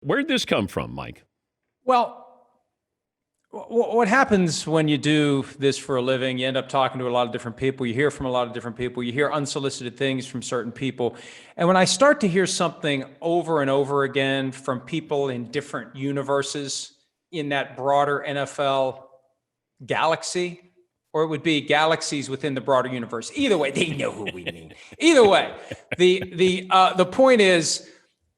Where'd this come from, Mike? Well, what happens when you do this for a living? You end up talking to a lot of different people. You hear from a lot of different people. You hear unsolicited things from certain people. And when I start to hear something over and over again from people in different universes in that broader NFL galaxy, or it would be galaxies within the broader universe. Either way, they know who we mean. Either way, the point is,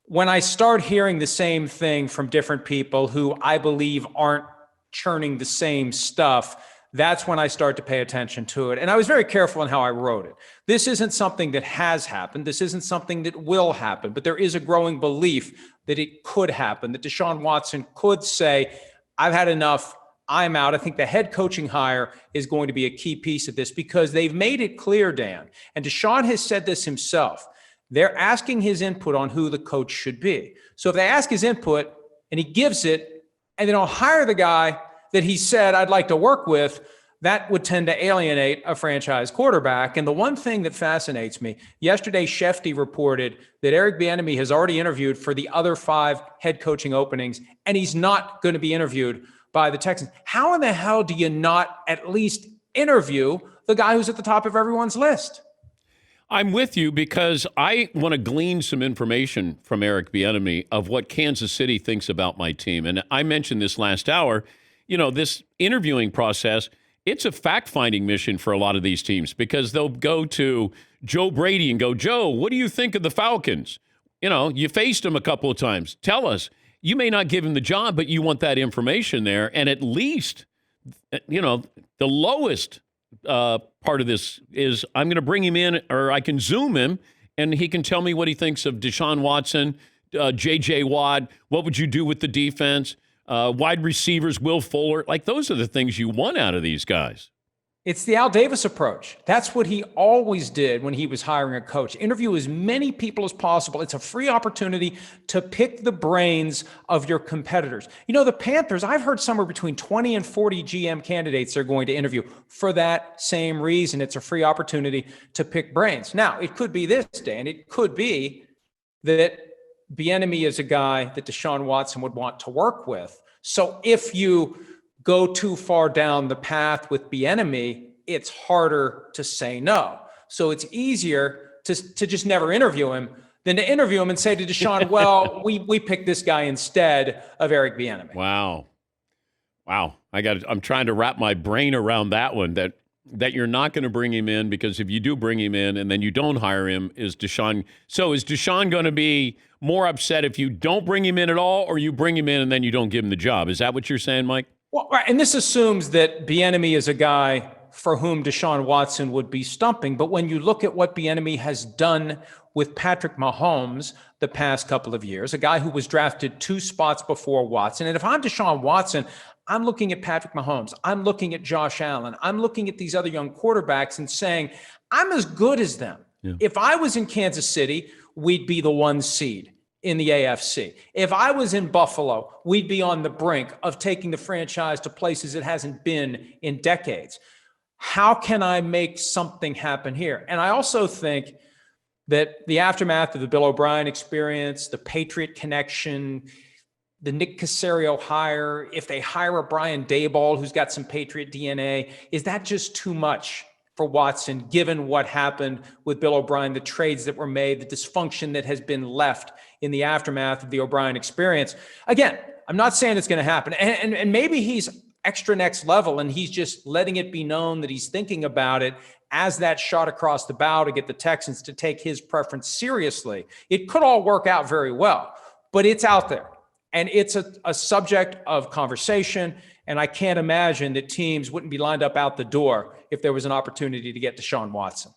when I start hearing the same thing from different people who I believe aren't churning the same stuff, that's when I start to pay attention to it. And I was very careful in how I wrote it. This isn't something that has happened. This isn't something that will happen, but there is a growing belief that it could happen, that Deshaun Watson could say, I've had enough. I'm out. I think the head coaching hire is going to be a key piece of this because they've made it clear, Dan, and Deshaun has said this himself. They're asking his input on who the coach should be. So if they ask his input and he gives it, and they don't hire the guy that he said I'd like to work with, that would tend to alienate a franchise quarterback. And the one thing that fascinates me, yesterday Shefty reported that Eric Bieniemy has already interviewed for the other 5 head coaching openings, and he's not going to be interviewed by the Texans. How in the hell do you not at least interview the guy who's at the top of everyone's list? I'm with you because I want to glean some information from Eric Bieniemy of what Kansas City thinks about my team. And I mentioned this last hour, this interviewing process, it's a fact-finding mission for a lot of these teams because they'll go to Joe Brady and go, Joe, what do you think of the Falcons? You faced them a couple of times. Tell us. You may not give him the job, but you want that information there. And at least, the lowest part of this is I'm going to bring him in, or I can Zoom him, and he can tell me what he thinks of Deshaun Watson, J.J. Watt. What would you do with the defense? Wide receivers, Will Fuller. Like, those are the things you want out of these guys. It's the Al Davis approach. That's what he always did when he was hiring a coach. Interview as many people as possible. It's a free opportunity to pick the brains of your competitors. The Panthers, I've heard somewhere between 20 and 40 GM candidates they're going to interview for that same reason. It's a free opportunity to pick brains. Now, it could be this, Dan. It could be that Bieniemy is a guy that Deshaun Watson would want to work with. So if you go too far down the path with Bieniemy, it's harder to say no. So it's easier to just never interview him than to interview him and say to Deshaun, well, we picked this guy instead of Eric Bieniemy. Wow. I'm trying to wrap my brain around that one, that you're not going to bring him in, because if you do bring him in and then you don't hire him, is Deshaun going to be more upset if you don't bring him in at all, or you bring him in and then you don't give him the job? Is that what you're saying, Mike? Well, right, and this assumes that Bieniemy is a guy for whom Deshaun Watson would be stumping. But when you look at what Bieniemy has done with Patrick Mahomes the past couple of years, a guy who was drafted 2 spots before Watson, and if I'm Deshaun Watson, I'm looking at Patrick Mahomes, I'm looking at Josh Allen, I'm looking at these other young quarterbacks and saying, I'm as good as them. Yeah. If I was in Kansas City, we'd be the 1 seed in the AFC. If I was in Buffalo, we'd be on the brink of taking the franchise to places it hasn't been in decades. How can I make something happen here? And I also think that the aftermath of the Bill O'Brien experience, the Patriot connection, the Nick Caserio hire, if they hire a Brian Daboll who's got some Patriot DNA, is that just too much for Watson, given what happened with Bill O'Brien, the trades that were made, the dysfunction that has been left in the aftermath of the O'Brien experience? Again, I'm not saying it's going to happen. And maybe he's extra next level and he's just letting it be known that he's thinking about it as that shot across the bow to get the Texans to take his preference seriously. It could all work out very well, but it's out there. And it's a subject of conversation. And I can't imagine that teams wouldn't be lined up out the door if there was an opportunity to get Deshaun Watson.